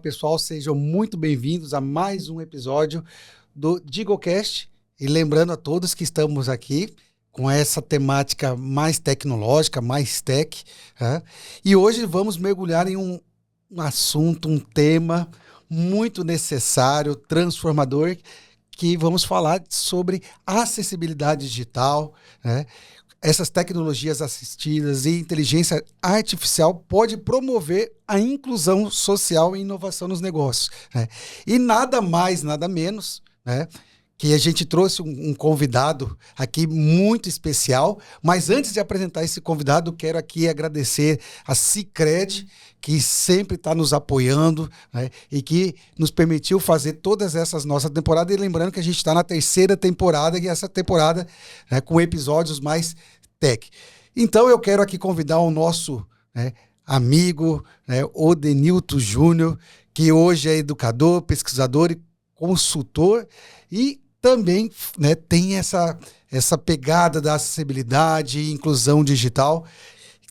pessoal, sejam muito bem-vindos a mais um episódio do DigoCast. E lembrando a todos que estamos aqui com essa temática mais tecnológica, mais tech. E hoje vamos mergulhar em um assunto, um tema muito necessário, transformador, que vamos falar sobre acessibilidade digital, né? Essas tecnologias assistidas e inteligência artificial pode promover a inclusão social e inovação nos negócios, né? E nada mais, nada menos, né, que a gente trouxe um convidado aqui muito especial, mas antes de apresentar esse convidado, quero aqui agradecer a Sicredi, que sempre está nos apoiando, né, e que nos permitiu fazer todas essas nossas temporadas. E lembrando que a gente está na terceira temporada, e essa temporada, né, com episódios mais tech. Então eu quero aqui convidar o nosso, né, amigo, né, Odenilton Júnior, que hoje é educador, pesquisador e consultor, e também, né, tem essa pegada da acessibilidade e inclusão digital.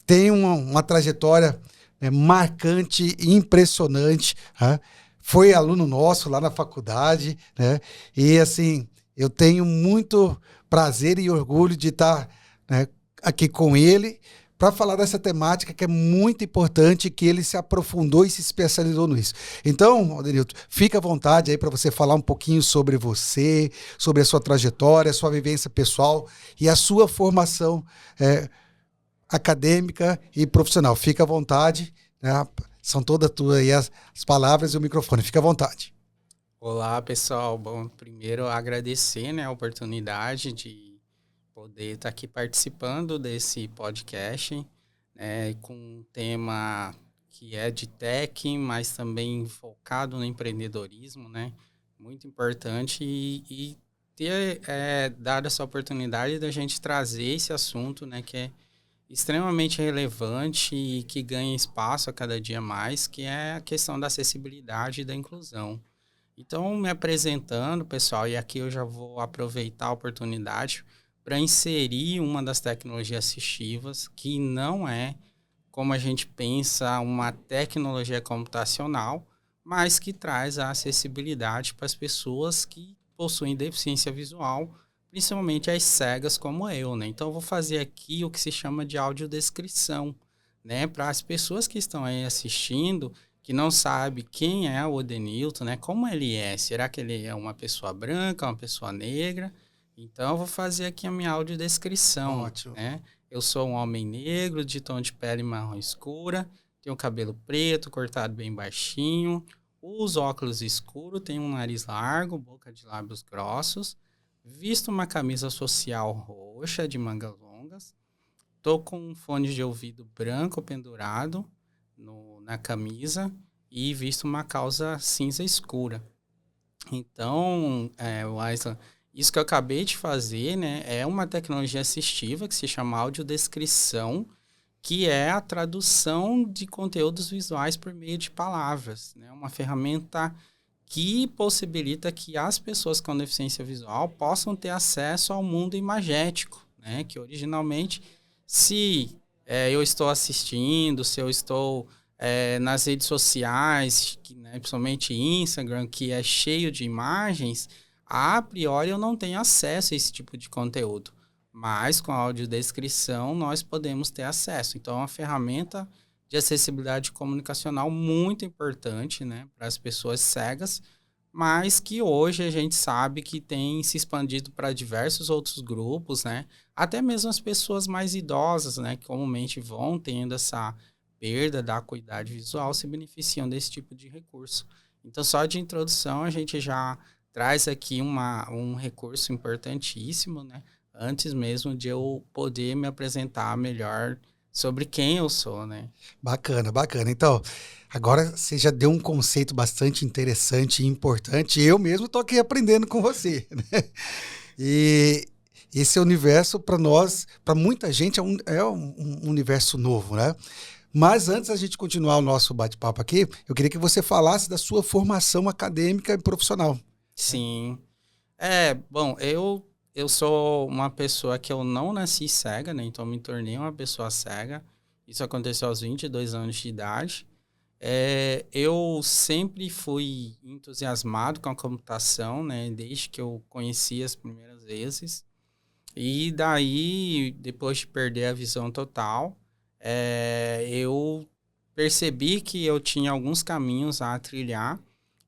Tem uma trajetória, né, marcante e impressionante. Né? Foi aluno nosso lá na faculdade, né? E assim, eu tenho muito prazer e orgulho de estar, né, aqui com ele para falar dessa temática que é muito importante, que ele se aprofundou e se especializou nisso. Então, Odenilton, fica à vontade aí para você falar um pouquinho sobre você, sobre a sua trajetória, a sua vivência pessoal e a sua formação acadêmica e profissional. Fica à vontade, né? São todas tuas aí as palavras e o microfone. Fica à vontade. Olá, pessoal. Bom, primeiro agradecer, né, a oportunidade de poder estar aqui participando desse podcast, né, com um tema que é de tech, mas também focado no empreendedorismo, né? Muito importante e ter dado essa oportunidade da gente trazer esse assunto, né, que é extremamente relevante e que ganha espaço a cada dia mais, que é a questão da acessibilidade e da inclusão. Então, me apresentando, pessoal, e aqui eu já vou aproveitar a oportunidade para inserir uma das tecnologias assistivas, que não é, como a gente pensa, uma tecnologia computacional, mas que traz a acessibilidade para as pessoas que possuem deficiência visual, principalmente as cegas como eu, né? Então, eu vou fazer aqui o que se chama de audiodescrição, né? Para as pessoas que estão aí assistindo, que não sabe quem é o Odenilton, né? Como ele é? Será que ele é uma pessoa branca, uma pessoa negra? Então, eu vou fazer aqui a minha audiodescrição. Ótimo. Né? Eu sou um homem negro, de tom de pele marrom escura, tenho cabelo preto, cortado bem baixinho, uso óculos escuros, tenho um nariz largo, boca de lábios grossos, visto uma camisa social roxa de mangas longas, tô com um fone de ouvido branco pendurado na camisa e visto uma calça cinza escura. Então, Weislan, isso que eu acabei de fazer, né, é uma tecnologia assistiva que se chama audiodescrição, que é a tradução de conteúdos visuais por meio de palavras, né? Uma ferramenta que possibilita que as pessoas com deficiência visual possam ter acesso ao mundo imagético, né? Que originalmente, se eu estou assistindo, se eu estou nas redes sociais, né, principalmente Instagram, que é cheio de imagens, a priori eu não tenho acesso a esse tipo de conteúdo. Mas com a audiodescrição nós podemos ter acesso. Então é uma ferramenta de acessibilidade comunicacional muito importante, né, para as pessoas cegas, mas que hoje a gente sabe que tem se expandido para diversos outros grupos, né? Até mesmo as pessoas mais idosas, né, que comumente vão tendo essa perda da acuidade visual, se beneficiam desse tipo de recurso. Então, só de introdução, a gente já traz aqui um recurso importantíssimo, né? Antes mesmo de eu poder me apresentar melhor sobre quem eu sou, né? Bacana, bacana. Então, agora você já deu um conceito bastante interessante e importante. Eu mesmo estou aqui aprendendo com você, né? E esse universo, para nós, para muita gente, é um universo novo, né? Mas antes da gente continuar o nosso bate-papo aqui, eu queria que você falasse da sua formação acadêmica e profissional. Sim. Bom, eu sou uma pessoa que eu não nasci cega, né? Então, eu me tornei uma pessoa cega. Isso aconteceu aos 22 anos de idade. Eu sempre fui entusiasmado com a computação, né? Desde que eu conheci as primeiras vezes. E daí, depois de perder a visão total, eu percebi que eu tinha alguns caminhos a trilhar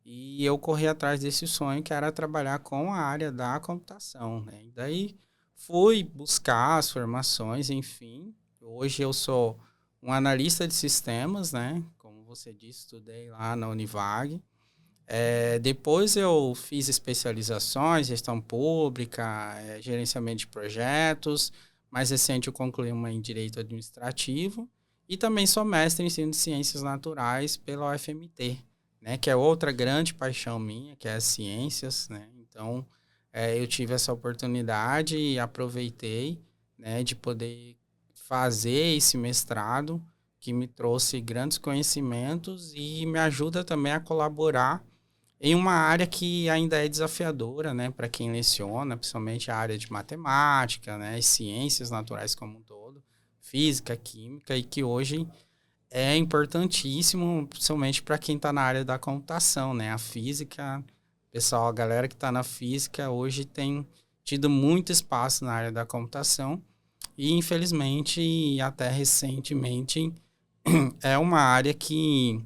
e eu corri atrás desse sonho que era trabalhar com a área da computação, né? E daí fui buscar as formações, enfim. Hoje eu sou um analista de sistemas, né? Como você disse, estudei lá na Univag. Depois eu fiz especializações, gestão pública, gerenciamento de projetos. Mais recente eu concluí uma em Direito Administrativo. E também sou mestre em ensino de ciências naturais pela UFMT, né? Que é outra grande paixão minha, que é as ciências, né? Então, eu tive essa oportunidade e aproveitei, né, de poder fazer esse mestrado que me trouxe grandes conhecimentos e me ajuda também a colaborar em uma área que ainda é desafiadora, né, para quem leciona, principalmente a área de matemática, né, ciências naturais como um todo, física, química, e que hoje é importantíssimo, principalmente para quem está na área da computação, né, a física, pessoal, a galera que está na física hoje tem tido muito espaço na área da computação e, infelizmente, até recentemente, é uma área que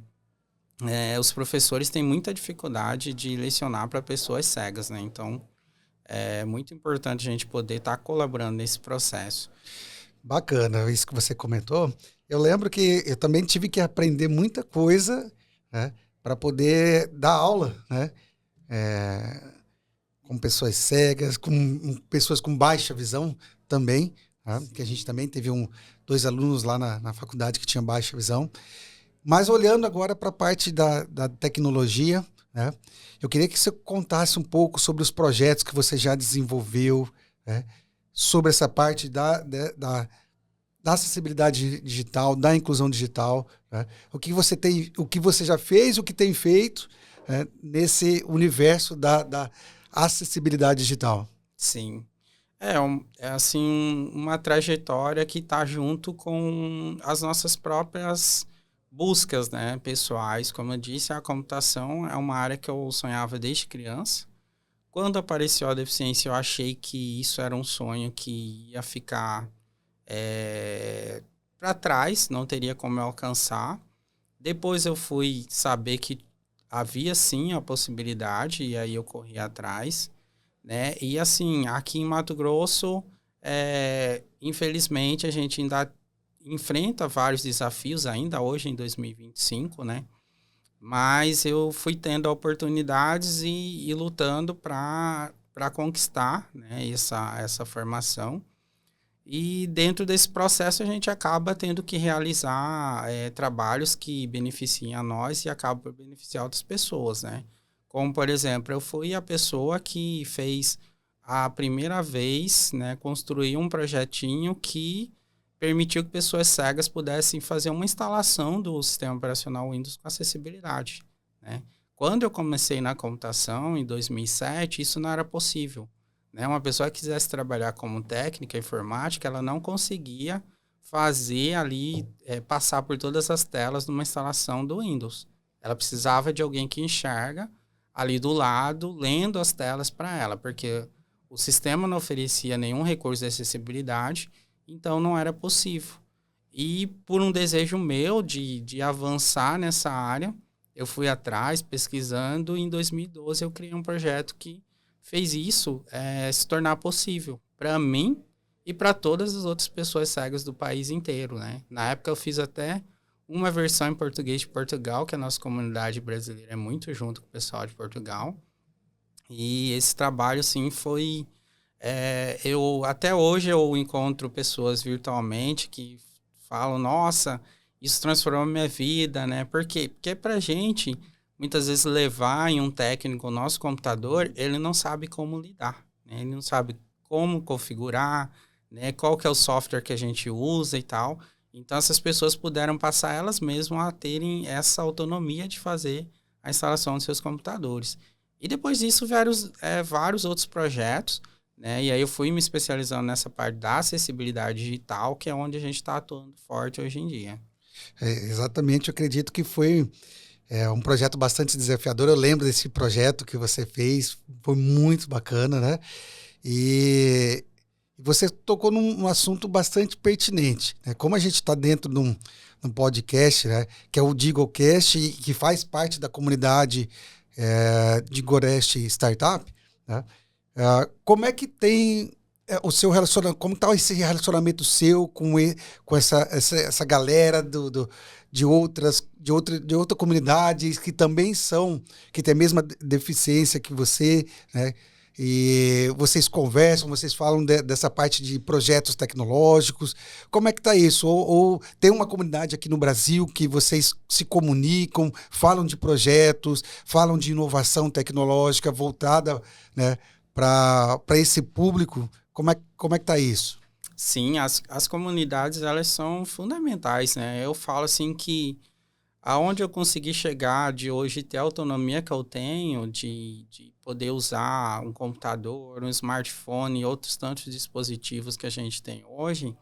os professores têm muita dificuldade de lecionar para pessoas cegas, né? Então, é muito importante a gente poder estar colaborando nesse processo. Bacana, isso que você comentou. Eu lembro que eu também tive que aprender muita coisa, né, para poder dar aula, né, com pessoas cegas, com pessoas com baixa visão também, tá? Que a gente também teve dois alunos lá na faculdade que tinham baixa visão. Mas olhando agora para a parte da tecnologia, né, eu queria que você contasse um pouco sobre os projetos que você já desenvolveu, né, sobre essa parte da acessibilidade digital, da inclusão digital, né? O que você já fez, o que tem feito, né, nesse universo da acessibilidade digital. Sim. Assim uma trajetória que está junto com as nossas próprias buscas, né, pessoais. Como eu disse, a computação é uma área que eu sonhava desde criança. Quando apareceu a deficiência, eu achei que isso era um sonho que ia ficar para trás, não teria como eu alcançar. Depois eu fui saber que havia sim a possibilidade, e aí eu corri atrás, né? E assim, aqui em Mato Grosso, infelizmente, a gente ainda enfrenta vários desafios, ainda hoje em 2025, né? Mas eu fui tendo oportunidades e lutando para conquistar, né, essa formação. E dentro desse processo a gente acaba tendo que realizar trabalhos que beneficiem a nós e acabam por beneficiar outras pessoas, né? Como, por exemplo, eu fui a pessoa que fez a primeira vez, né, construir um projetinho que permitiu que pessoas cegas pudessem fazer uma instalação do sistema operacional Windows com acessibilidade, né? Quando eu comecei na computação, em 2007, isso não era possível, né? Uma pessoa que quisesse trabalhar como técnica informática, ela não conseguia fazer ali, passar por todas as telas numa instalação do Windows. Ela precisava de alguém que enxerga ali do lado, lendo as telas para ela, porque o sistema não oferecia nenhum recurso de acessibilidade, então não era possível. E por um desejo meu de avançar nessa área, eu fui atrás, pesquisando, e em 2012 eu criei um projeto que fez isso se tornar possível para mim e para todas as outras pessoas cegas do país inteiro, né? Na época eu fiz até uma versão em português de Portugal, que a nossa comunidade brasileira é muito junto com o pessoal de Portugal. E esse trabalho, sim, foi... até hoje eu encontro pessoas virtualmente que falam, nossa, isso transformou a minha vida, né? Por quê? Porque pra gente, muitas vezes levar em um técnico o nosso computador, ele não sabe como lidar, né? Ele não sabe como configurar, né? Qual que é o software que a gente usa e tal. Então, essas pessoas puderam passar elas mesmas a terem essa autonomia de fazer a instalação dos seus computadores. E depois disso, vários outros projetos, né? E aí eu fui me especializando nessa parte da acessibilidade digital, que é onde a gente está atuando forte hoje em dia. Exatamente, eu acredito que foi um projeto bastante desafiador. Eu lembro desse projeto que você fez, foi muito bacana, né? E você tocou num assunto bastante pertinente, né? Como a gente está dentro de um podcast, né? Que é o DigoCast, e que faz parte da comunidade de Gorest Startup, né? Como é que tem o seu relacionamento, como está esse relacionamento seu com essa galera de outra comunidades que também que tem a mesma deficiência que você, né? E vocês conversam, vocês falam dessa parte de projetos tecnológicos. Como é que está isso? Ou tem uma comunidade aqui no Brasil que vocês se comunicam, falam de projetos, falam de inovação tecnológica voltada, né, para esse público? Como é que está isso? Sim, as comunidades, elas são fundamentais, né? Eu falo assim que aonde eu consegui chegar de hoje ter a autonomia que eu tenho de poder usar um computador, um smartphone e outros tantos dispositivos que a gente tem hoje,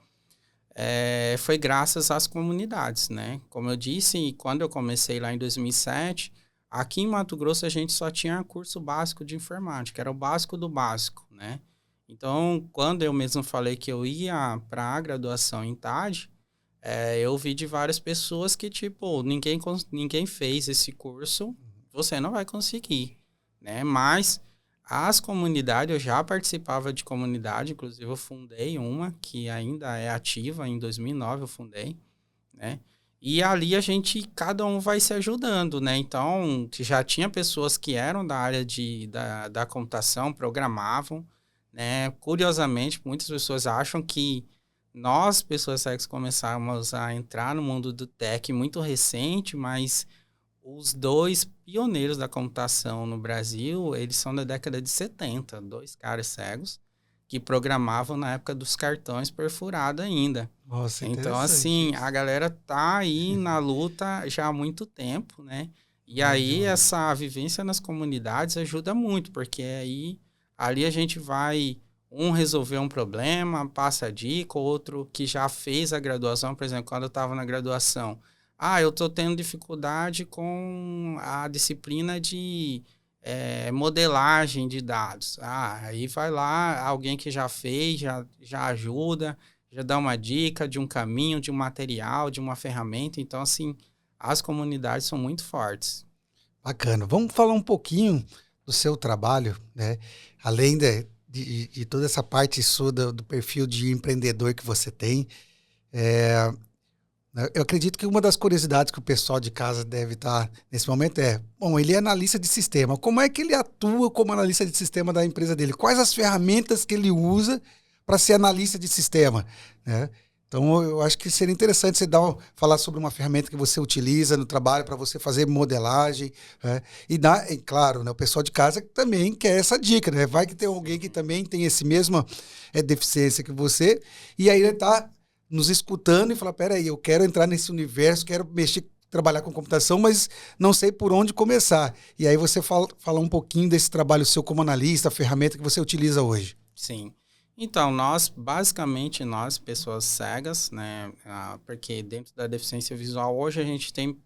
foi graças às comunidades, né? Como eu disse, quando eu comecei lá em 2007, aqui em Mato Grosso a gente só tinha curso básico de informática, era o básico do básico, né? Então, quando eu mesmo falei que eu ia para a graduação em TAD, eu vi de várias pessoas que, tipo, ninguém fez esse curso, você não vai conseguir, né? Mas as comunidades, eu já participava de comunidade, inclusive eu fundei uma, que ainda é ativa, em 2009 eu fundei, né? E ali cada um vai se ajudando, né? Então, já tinha pessoas que eram da área da computação, programavam, né? Curiosamente, muitas pessoas acham que nós, pessoas cegas, começamos a entrar no mundo do tech muito recente, mas os dois pioneiros da computação no Brasil, eles são da década de 70, dois caras cegos que programavam na época dos cartões perfurados ainda. Nossa, Então, interessante assim, a isso. galera tá aí na luta já há muito tempo, né? E aí, Legal. essa vivência nas comunidades ajuda muito, porque ali a gente vai, um resolver um problema, passa a dica, outro que já fez a graduação, por exemplo, quando eu estava na graduação. Eu estou tendo dificuldade com a disciplina de modelagem de dados. Aí vai lá, alguém que já fez, já ajuda, já dá uma dica de um caminho, de um material, de uma ferramenta. Então, assim, as comunidades são muito fortes. Bacana. Vamos falar um pouquinho do seu trabalho, né? Além de toda essa parte sua do perfil de empreendedor que você tem. É, eu acredito que uma das curiosidades que o pessoal de casa deve estar nesse momento bom, ele é analista de sistema. Como é que ele atua como analista de sistema da empresa dele? Quais as ferramentas que ele usa para ser analista de sistema, né? Então, eu acho que seria interessante você falar sobre uma ferramenta que você utiliza no trabalho para você fazer modelagem, né? E claro, né, o pessoal de casa também quer essa dica, né? Vai que tem alguém que também tem esse mesma deficiência que você, e aí ele está nos escutando e fala, peraí, eu quero entrar nesse universo, quero trabalhar com computação, mas não sei por onde começar. E aí você fala um pouquinho desse trabalho seu como analista, a ferramenta que você utiliza hoje. Sim. Então, basicamente, pessoas cegas, né? Porque dentro da deficiência visual, hoje a gente tem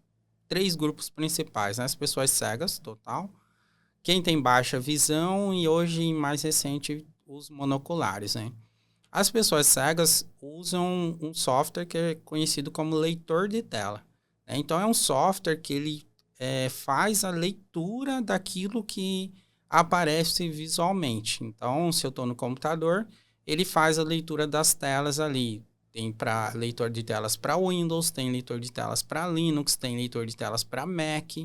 3 grupos principais, né? As pessoas cegas, total. Quem tem baixa visão e hoje, mais recente, os monoculares, né? As pessoas cegas usam um software que é conhecido como leitor de tela, né? Então, é um software que ele faz a leitura daquilo que aparece visualmente. Então, se eu estou no computador, ele faz a leitura das telas ali. Tem leitor de telas para Windows, tem leitor de telas para Linux, tem leitor de telas para Mac,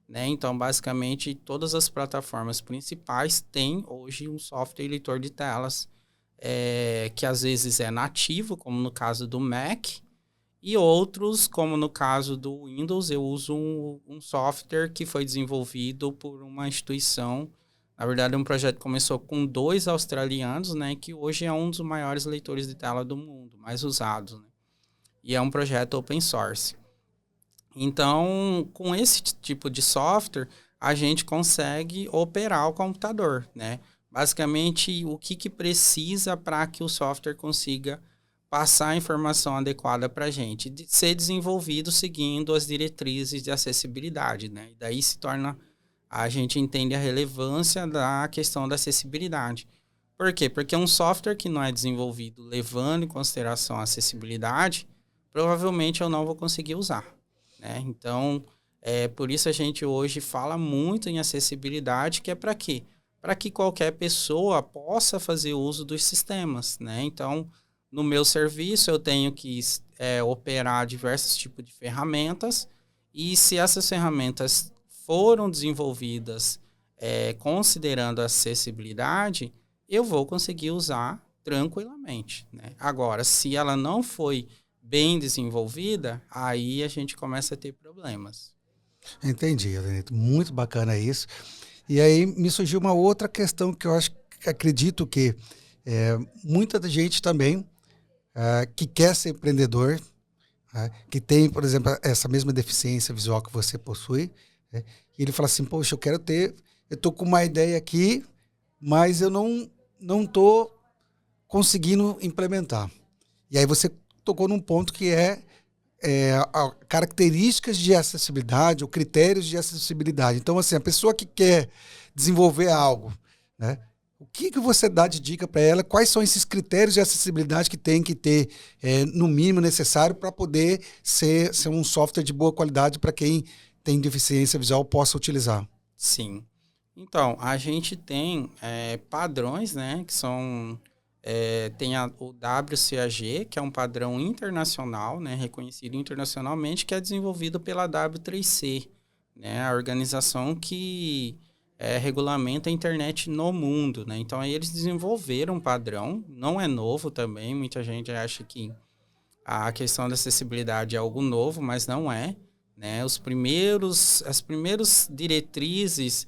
né? Então, basicamente, todas as plataformas principais têm hoje um software leitor de telas que às vezes é nativo, como no caso do Mac, e outros, como no caso do Windows, eu uso um software que foi desenvolvido por uma instituição. Na verdade, um projeto que começou com 2 australianos, né, que hoje é um dos maiores leitores de tela do mundo, mais usados, né? E é um projeto open source. Então, com esse tipo de software, a gente consegue operar o computador, né? Basicamente, o que precisa para que o software consiga passar a informação adequada para a gente, de ser desenvolvido seguindo as diretrizes de acessibilidade, né? E daí a gente entende a relevância da questão da acessibilidade. Por quê? Porque um software que não é desenvolvido levando em consideração a acessibilidade, provavelmente eu não vou conseguir usar, né? Então, por isso a gente hoje fala muito em acessibilidade, que é para quê? Para que qualquer pessoa possa fazer uso dos sistemas, né? Então, no meu serviço, eu tenho que operar diversos tipos de ferramentas, e se essas ferramentas foram desenvolvidas considerando a acessibilidade, eu vou conseguir usar tranquilamente, né? Agora, se ela não foi bem desenvolvida, aí a gente começa a ter problemas. Entendi, Adenito. Muito bacana isso. E aí me surgiu uma outra questão que eu acredito que muita gente também que quer ser empreendedor, que tem, por exemplo, essa mesma deficiência visual que você possui, né? E ele fala assim, poxa, eu tô com uma ideia aqui, mas eu não tô conseguindo implementar. E aí você tocou num ponto que características de acessibilidade ou critérios de acessibilidade. Então, assim, a pessoa que quer desenvolver algo, né? O que você dá de dica para ela? Quais são esses critérios de acessibilidade que tem que ter, no mínimo, necessário para poder ser um software de boa qualidade para quem tem deficiência visual possa utilizar? Sim. Então, a gente tem padrões, né, que são... tem o WCAG, que é um padrão internacional, né, reconhecido internacionalmente, que é desenvolvido pela W3C, né, a organização que regulamenta a internet no mundo, né? Então, aí eles desenvolveram um padrão, não é novo também, muita gente acha que a questão da acessibilidade é algo novo, mas não é, né? As primeiras diretrizes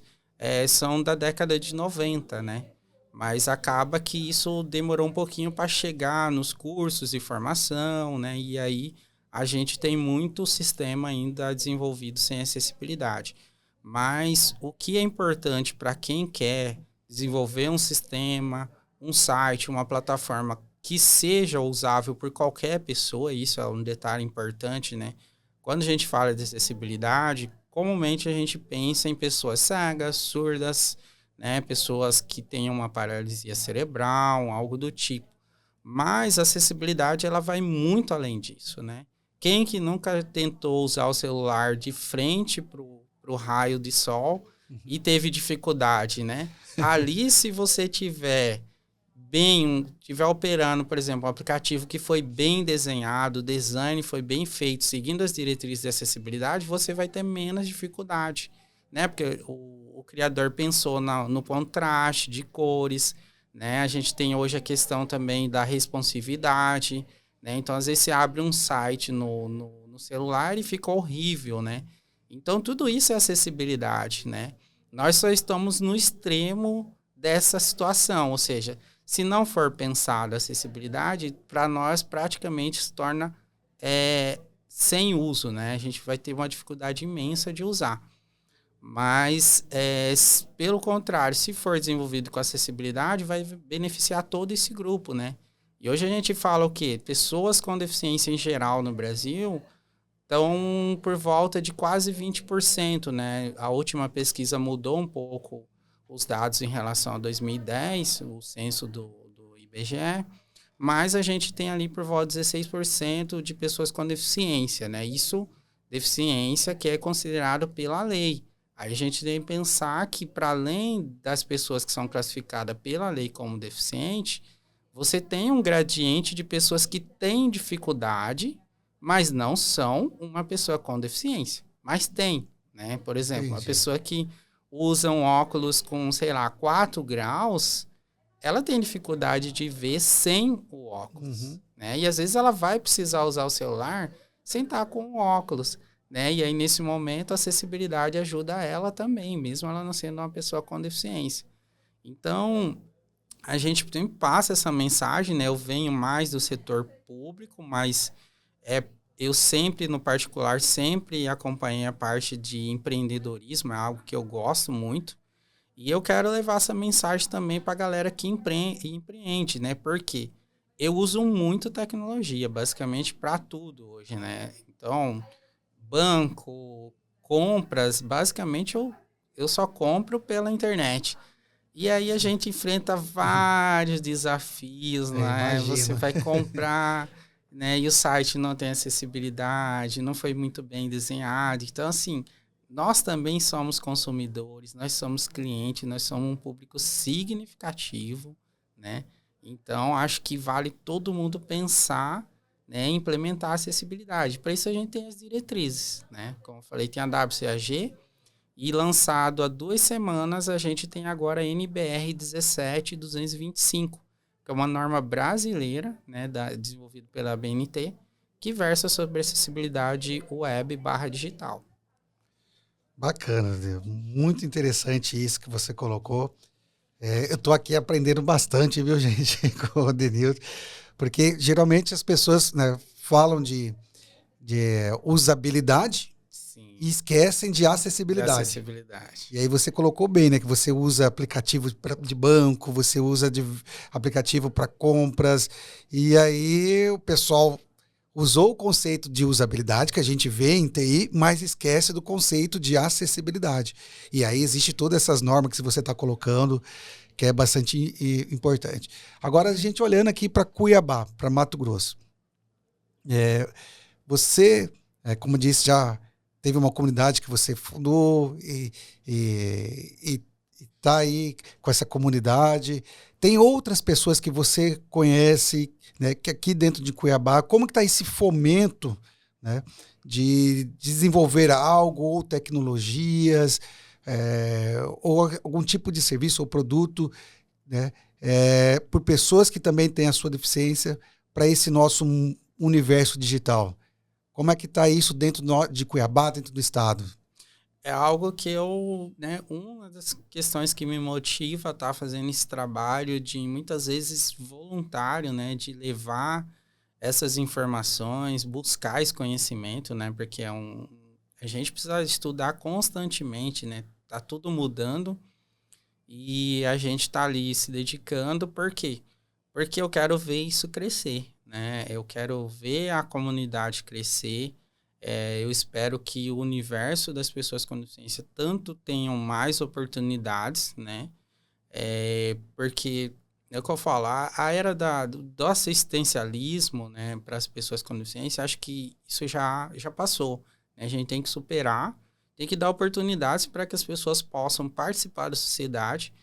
são da década de 90, né? Mas acaba que isso demorou um pouquinho para chegar nos cursos de formação, né? E aí a gente tem muito sistema ainda desenvolvido sem acessibilidade. Mas o que é importante para quem quer desenvolver um sistema, um site, uma plataforma que seja usável por qualquer pessoa, isso é um detalhe importante, né? Quando a gente fala de acessibilidade, comumente a gente pensa em pessoas cegas, surdas, né? Pessoas que tenham uma paralisia cerebral, algo do tipo. Mas a acessibilidade ela vai muito além disso, né? Quem que nunca tentou usar o celular de frente para o raio de sol e teve dificuldade, né? Ali, se você tiver operando, por exemplo, um aplicativo que foi bem desenhado, o design foi bem feito, seguindo as diretrizes de acessibilidade, você vai ter menos dificuldade, né? Porque o criador pensou no contraste de cores, né? A gente tem hoje a questão também da responsividade, né? Então, às vezes, você abre um site no celular e fica horrível, né? Então, tudo isso é acessibilidade, né? Nós só estamos no extremo dessa situação, ou seja, se não for pensada a acessibilidade, para nós praticamente se torna sem uso, né? A gente vai ter uma dificuldade imensa de usar. Mas, pelo contrário, se for desenvolvido com acessibilidade, vai beneficiar todo esse grupo, né? E hoje a gente fala o quê? Pessoas com deficiência em geral no Brasil estão por volta de quase 20%, né? A última pesquisa mudou um pouco os dados em relação a 2010, o censo do IBGE, mas a gente tem ali por volta de 16% de pessoas com deficiência, né? Isso, deficiência que é considerado pela lei. Aí a gente tem que pensar que, para além das pessoas que são classificadas pela lei como deficiente, você tem um gradiente de pessoas que têm dificuldade, mas não são uma pessoa com deficiência. Mas tem, né? Por exemplo, uma pessoa que usa um óculos com, sei lá, 4 graus, ela tem dificuldade de ver sem o óculos, né? E às vezes ela vai precisar usar o celular sem estar com o óculos, né? E aí, nesse momento, a acessibilidade ajuda ela também, mesmo ela não sendo uma pessoa com deficiência. Então, a gente sempre passa essa mensagem, né? Eu venho mais do setor público, mas eu sempre, no particular, sempre acompanhei a parte de empreendedorismo, é algo que eu gosto muito. E eu quero levar essa mensagem também para a galera que empreende, né? Porque Eu uso muito tecnologia, basicamente para tudo hoje, né? Então, banco, compras, basicamente eu só compro pela internet. E aí a gente enfrenta vários desafios, né? Você Imagino. vai comprar, né? E o site não tem acessibilidade, não foi muito bem desenhado. Então, assim, nós também somos consumidores, nós somos clientes, nós somos um público significativo, né? Então, acho que vale todo mundo pensar, né, em implementar a acessibilidade. Para isso a gente tem as diretrizes, né? Como eu falei, tem a WCAG, e lançado há 2 semanas, a gente tem agora a NBR 17225, que é uma norma brasileira, né, desenvolvida pela BNT, que versa sobre acessibilidade web / digital. Bacana, Zé. Muito interessante isso que você colocou. Eu estou aqui aprendendo bastante, viu, gente, com o Denilton, porque geralmente as pessoas, né, falam de usabilidade e Sim, esquecem de de acessibilidade. acessibilidade. E aí você colocou bem, né? Que você usa aplicativo de banco, você usa aplicativo para compras. E aí o pessoal usou o conceito de usabilidade que a gente vê em TI, mas esquece do conceito de acessibilidade. E aí existe todas essas normas que você está colocando, que é bastante importante. Agora a gente olhando aqui para Cuiabá, para Mato Grosso. Você, como disse, já teve uma comunidade que você fundou e está aí com essa comunidade. Tem outras pessoas que você conhece, né, que aqui dentro de Cuiabá, como que está esse fomento, né, de desenvolver algo ou tecnologias, ou algum tipo de serviço ou produto, né, por pessoas que também têm a sua deficiência para esse nosso universo digital? Como é que está isso dentro de Cuiabá, dentro do estado? É algo que eu, né, uma das questões que me motiva a estar fazendo esse trabalho de muitas vezes voluntário, né, de levar essas informações, buscar esse conhecimento, né, porque a gente precisa estudar constantemente, né, tá tudo mudando e a gente tá ali se dedicando, por quê? Porque eu quero ver isso crescer, né, eu quero ver a comunidade crescer. Eu espero que o universo das pessoas com deficiência tanto tenham mais oportunidades, né? Porque, é o que eu falo, a era do assistencialismo, né, para as pessoas com deficiência, acho que isso já passou, né? A gente tem que superar, tem que dar oportunidades para que as pessoas possam participar da sociedade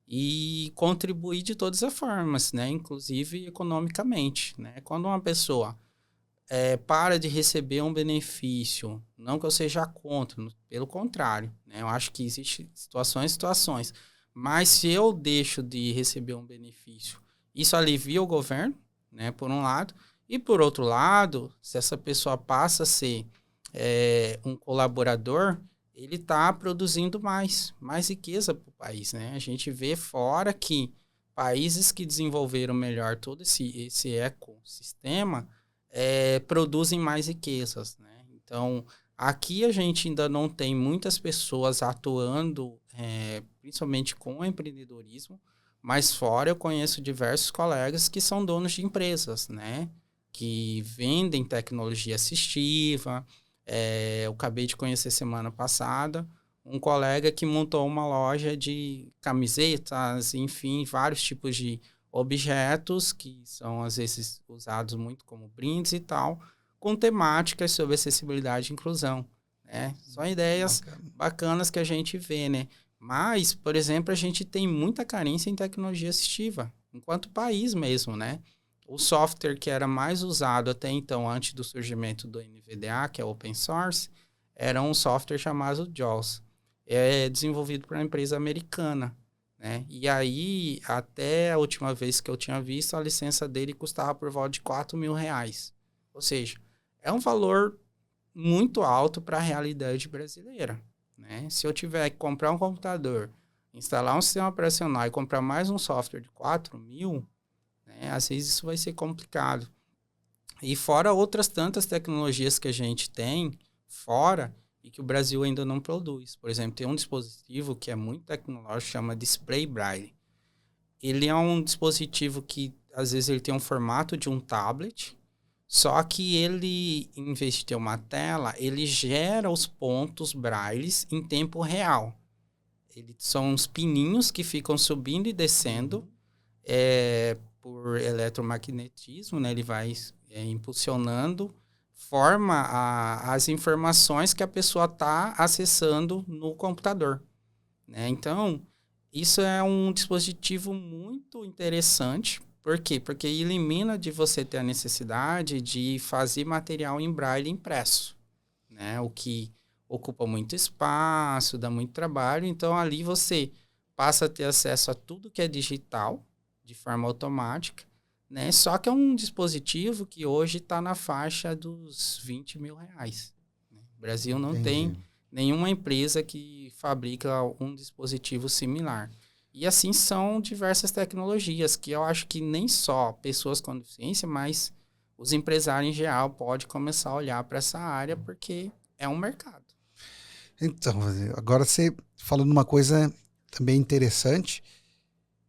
e contribuir de todas as formas, né? Inclusive economicamente, né? Quando uma pessoa para de receber um benefício. Não que eu seja contra, pelo contrário, né? Eu acho que existem situações e situações. Mas se eu deixo de receber um benefício, isso alivia o governo, né? Por um lado. E por outro lado, se essa pessoa passa a ser um colaborador, ele está produzindo mais riqueza para o país, né? A gente vê fora que países que desenvolveram melhor todo esse ecossistema produzem mais riquezas, né? Então, aqui a gente ainda não tem muitas pessoas atuando, principalmente com empreendedorismo, mas fora eu conheço diversos colegas que são donos de empresas, né? Que vendem tecnologia assistiva. Eu acabei de conhecer semana passada um colega que montou uma loja de camisetas, enfim, vários tipos de objetos que são às vezes usados muito como brindes e tal, com temáticas sobre acessibilidade e inclusão, né? São ideias Bacana. bacanas que a gente vê, né? Mas, por exemplo, a gente tem muita carência em tecnologia assistiva, enquanto país mesmo, né? O software que era mais usado até então, antes do surgimento do NVDA, que é open source, era um software chamado JAWS. É desenvolvido por uma empresa americana, né? E aí, até a última vez que eu tinha visto, a licença dele custava por volta de R$ 4.000. Ou seja, é um valor muito alto para a realidade brasileira, né? Se eu tiver que comprar um computador, instalar um sistema operacional e comprar mais um software de 4.000, né? Às vezes isso vai ser complicado. E fora outras tantas tecnologias que a gente tem fora e que o Brasil ainda não produz. Por exemplo, tem um dispositivo que é muito tecnológico, chama Display Braille. Ele é um dispositivo que às vezes ele tem um formato de um tablet, só que ele, em vez de ter uma tela, ele gera os pontos brailles em tempo real. São uns pininhos que ficam subindo e descendo por eletromagnetismo, né? Ele vai impulsionando, forma as informações que a pessoa está acessando no computador, né? Então, isso é um dispositivo muito interessante. Por quê? Porque elimina de você ter a necessidade de fazer material em braille impresso, né? O que ocupa muito espaço, dá muito trabalho. Então, ali você passa a ter acesso a tudo que é digital, de forma automática, né? Só que é um dispositivo que hoje está na faixa dos R$ 20.000. O Brasil não tem nenhuma empresa que fabrica um dispositivo similar. E assim são diversas tecnologias que eu acho que nem só pessoas com deficiência, mas os empresários em geral podem começar a olhar para essa área porque é um mercado. Então, agora você falando uma coisa também interessante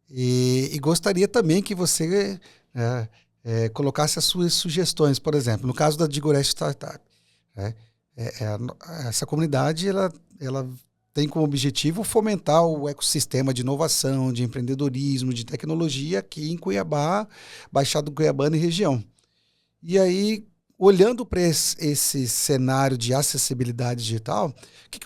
e gostaria também que você colocasse as suas sugestões, por exemplo, no caso da Digorest Startup, né? Essa comunidade ela tem como objetivo fomentar o ecossistema de inovação, de empreendedorismo, de tecnologia aqui em Cuiabá, Baixada Cuiabana e região. E aí, olhando para esse cenário de acessibilidade digital, o que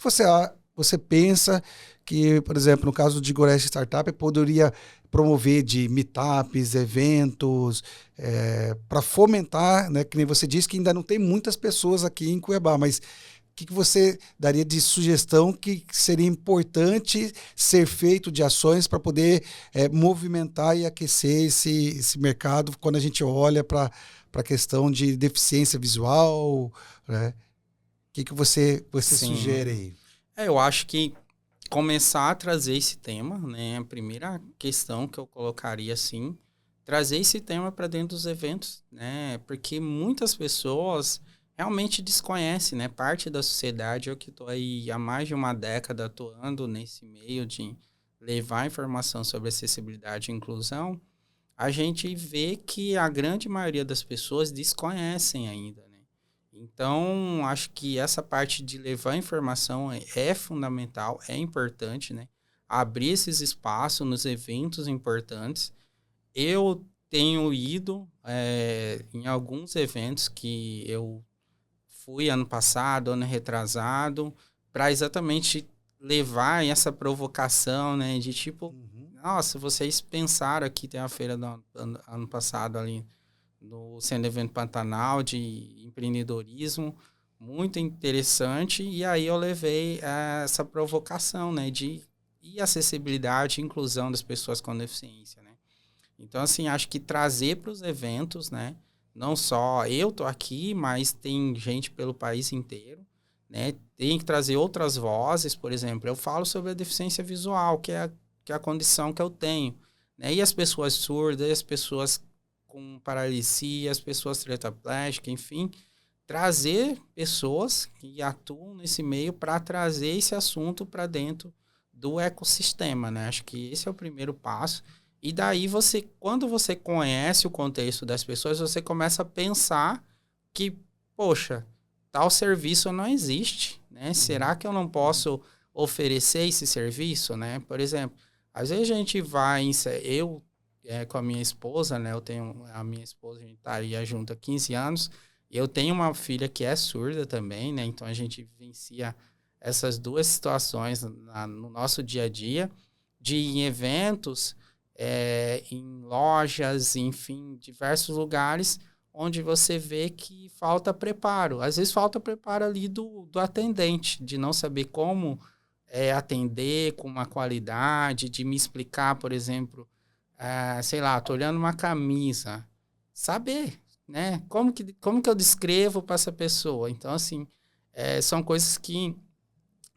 você pensa que, por exemplo, no caso do Digorest Startup, poderia promover de meetups, eventos, para fomentar, né, que nem você disse que ainda não tem muitas pessoas aqui em Cuiabá, mas o que você daria de sugestão que seria importante ser feito de ações para poder movimentar e aquecer esse mercado quando a gente olha para a questão de deficiência visual, né? O que você sugere aí? Eu acho que começar a trazer esse tema, né? A primeira questão que eu colocaria, assim, trazer esse tema para dentro dos eventos, né? Porque muitas pessoas realmente desconhecem, né? Parte da sociedade, eu que estou aí há mais de uma década atuando nesse meio de levar informação sobre acessibilidade e inclusão, a gente vê que a grande maioria das pessoas desconhecem ainda, né? Então, acho que essa parte de levar informação é fundamental, é importante, né? Abrir esses espaços nos eventos importantes. Eu tenho ido em alguns eventos que eu fui ano passado, ano retrasado, para exatamente levar essa provocação, né? De tipo, nossa, vocês pensaram aqui, tem a feira do ano passado ali, no Centro Evento Pantanal, de empreendedorismo, muito interessante. E aí eu levei essa provocação, né? E acessibilidade e inclusão das pessoas com deficiência, né? Então, assim, acho que trazer para os eventos, né? Não só eu tô aqui, mas tem gente pelo país inteiro, né? Tem que trazer outras vozes, por exemplo. Eu falo sobre a deficiência visual, que é a condição que eu tenho, né? E as pessoas surdas, as pessoas com paralisia, as pessoas tetraplégicas, enfim, trazer pessoas que atuam nesse meio para trazer esse assunto para dentro do ecossistema, né? Acho que esse é o primeiro passo. E daí quando você conhece o contexto das pessoas, você começa a pensar que, poxa, tal serviço não existe, né? Será que eu não posso oferecer esse serviço, né? Por exemplo, às vezes a gente vai, com a minha esposa, né? A minha esposa, a gente estaria junto há 15 anos. Eu tenho uma filha que é surda também, né? Então a gente vivencia essas duas situações no nosso dia a dia, em eventos, em lojas, enfim, diversos lugares onde você vê que falta preparo. Às vezes falta preparo ali do atendente, de não saber como atender com uma qualidade, de me explicar, por exemplo, sei lá, tô olhando uma camisa, saber, né? Como que eu descrevo para essa pessoa? Então, assim, são coisas que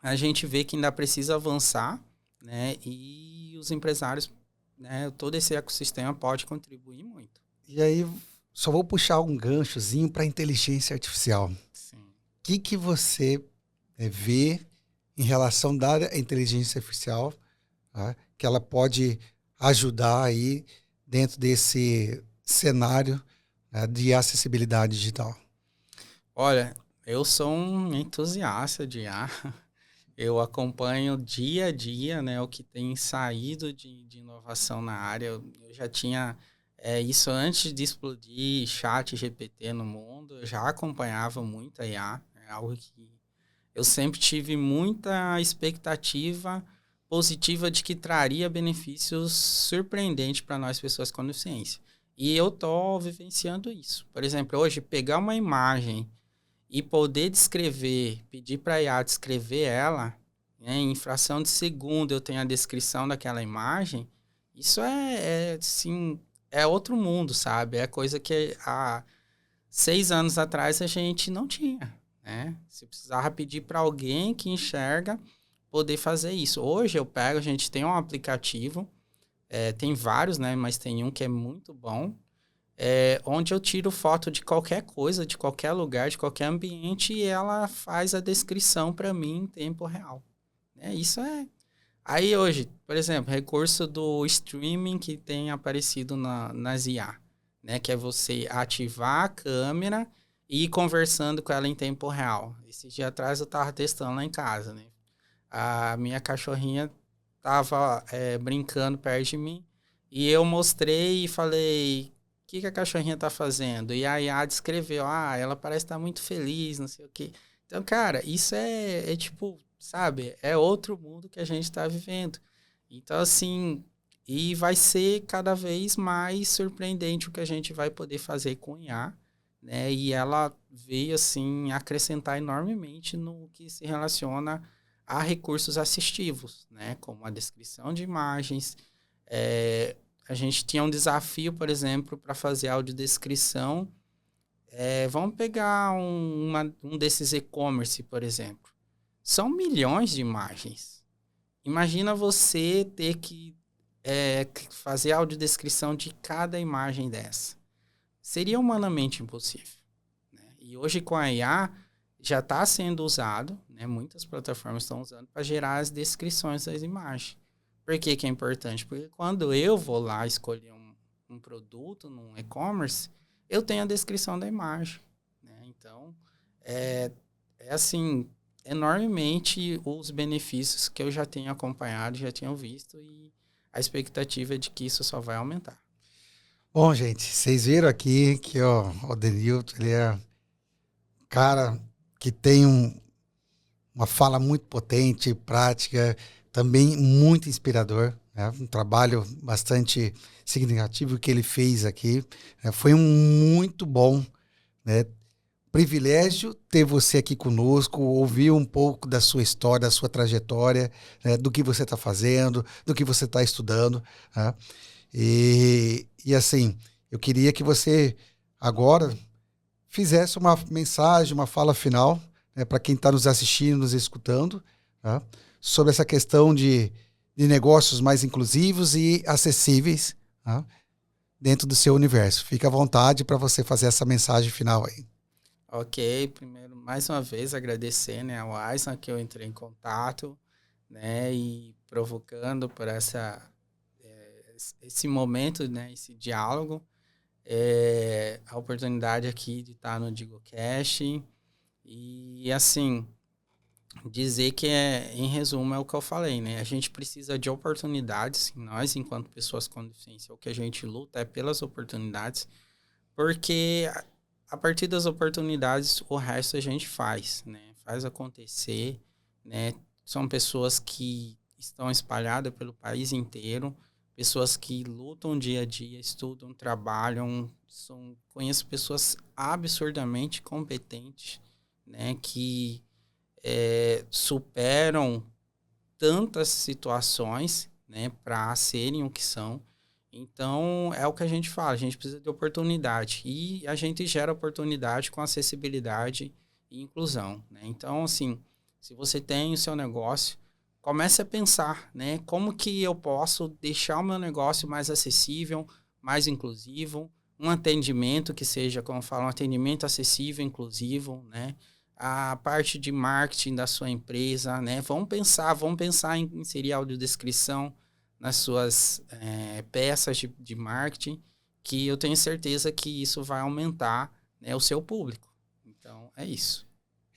a gente vê que ainda precisa avançar, né? E os empresários, né? Todo esse ecossistema pode contribuir muito. E aí, só vou puxar um ganchozinho para inteligência artificial. Sim. O que você vê em relação da inteligência artificial, tá? Que ela pode ajudar aí dentro cenário, né, de acessibilidade digital? Olha, eu sou um entusiasta de IA. Eu acompanho dia a dia, né, o que tem saído de inovação na área. Eu já tinha isso antes de explodir chat GPT no mundo. Eu já acompanhava muito a IA. É algo que eu sempre tive muita expectativa positiva de que traria benefícios surpreendentes para nós, pessoas com deficiência. E eu estou vivenciando isso. Por exemplo, hoje, pegar uma imagem e poder descrever, pedir para a IA descrever ela, né, em fração de segundo eu tenho a descrição daquela imagem, isso assim, é outro mundo, sabe? É coisa que há 6 anos atrás a gente não tinha, né? Você precisava pedir para alguém que enxerga poder fazer isso. Hoje eu pego, a gente tem um aplicativo, tem vários, né? Mas tem um que é muito bom, onde eu tiro foto de qualquer coisa, de qualquer lugar, de qualquer ambiente e ela faz a descrição para mim em tempo real. Né? Isso é... Aí hoje, por exemplo, recurso do streaming que tem aparecido nas IA, né? Que é você ativar a câmera e ir conversando com ela em tempo real. Esse dia atrás eu estava testando lá em casa, né? A minha cachorrinha estava brincando perto de mim e eu mostrei e falei: o que a cachorrinha tá fazendo? E a IA descreveu: ela parece estar muito feliz, não sei o quê. Então, cara, isso é tipo, sabe? É outro mundo que a gente está vivendo. Então, assim, e vai ser cada vez mais surpreendente o que a gente vai poder fazer com IA, né? E ela veio, assim, acrescentar enormemente no que se relaciona a recursos assistivos, né? Como a descrição de imagens. A gente tinha um desafio, por exemplo, para fazer audiodescrição. Vamos pegar um desses e-commerce, por exemplo. São milhões de imagens. Imagina você ter que fazer a audiodescrição de cada imagem dessa. Seria humanamente impossível. Né? E hoje com a IA já está sendo usado, né? Muitas plataformas estão usando para gerar as descrições das imagens. Por que que é importante? Porque quando eu vou lá escolher um produto num e-commerce, eu tenho a descrição da imagem. Né? Então, assim, enormemente os benefícios que eu já tenho acompanhado, já tenho visto, e a expectativa é de que isso só vai aumentar. Bom, gente, vocês viram aqui que o Denilton, ele é um cara que tem uma fala muito potente, prática, também muito inspirador, né? Um trabalho bastante significativo que ele fez aqui, né? Foi muito bom, né? Privilégio ter você aqui conosco, ouvir um pouco da sua história, da sua trajetória, né? Do que você está fazendo, do que você está estudando, né? E assim, eu queria que você agora fizesse uma mensagem, uma fala final, né, para quem está nos assistindo, nos escutando, tá? Sobre essa questão de negócios mais inclusivos e acessíveis, tá? Dentro do seu universo. Fica à vontade para você fazer essa mensagem final aí. Ok, primeiro, mais uma vez, agradecer, né, ao Aislan, que eu entrei em contato, né, e provocando por esse momento, né, esse diálogo, a oportunidade aqui de estar no DigoCast e, assim, dizer que, em resumo, é o que eu falei, né, a gente precisa de oportunidades, nós, enquanto pessoas com deficiência, o que a gente luta é pelas oportunidades, porque a partir das oportunidades, o resto a gente faz, né? Faz acontecer, né? São pessoas que estão espalhadas pelo país inteiro, pessoas que lutam dia a dia, estudam, trabalham. Conheço pessoas absurdamente competentes, né? Que superam tantas situações, né? Para serem o que são. Então, é o que a gente fala, a gente precisa de oportunidade. E a gente gera oportunidade com acessibilidade e inclusão, né? Então, assim, se você tem o seu negócio, comece a pensar, né? Como que eu posso deixar o meu negócio mais acessível, mais inclusivo, um atendimento que seja, como eu falo, um atendimento acessível, inclusivo, né? A parte de marketing da sua empresa, né? Vamos pensar em inserir audiodescrição nas suas peças de marketing, que eu tenho certeza que isso vai aumentar, né, o seu público. Então, é isso.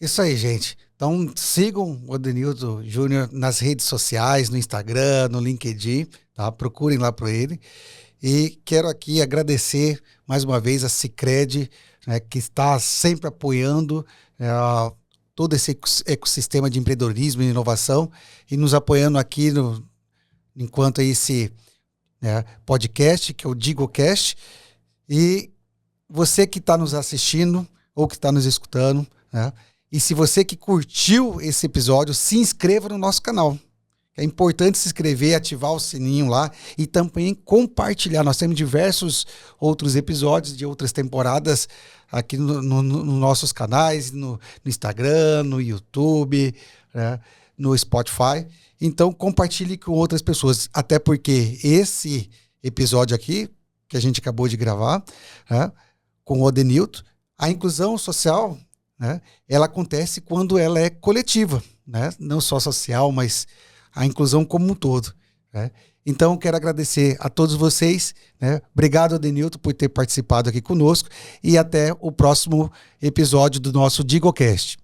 Isso aí, gente. Então, sigam o Adenilton Júnior nas redes sociais, no Instagram, no LinkedIn, tá? Procurem lá por ele. E quero aqui agradecer mais uma vez a Sicredi, né, que está sempre apoiando todo esse ecossistema de empreendedorismo e inovação e nos apoiando aqui enquanto esse podcast, que é o DigoCast. E você que está nos assistindo ou que está nos escutando, né? E se você que curtiu esse episódio, se inscreva no nosso canal. É importante se inscrever, ativar o sininho lá e também compartilhar. Nós temos diversos outros episódios de outras temporadas aqui nos nossos canais, no Instagram, no YouTube, né, no Spotify. Então compartilhe com outras pessoas, até porque esse episódio aqui, que a gente acabou de gravar, né, com o Adenilton, a inclusão social, né, ela acontece quando ela é coletiva, né, não só social, mas a inclusão como um todo, né? Então, quero agradecer a todos vocês, né? Obrigado, Adenilton, por ter participado aqui conosco e até o próximo episódio do nosso DigoCast.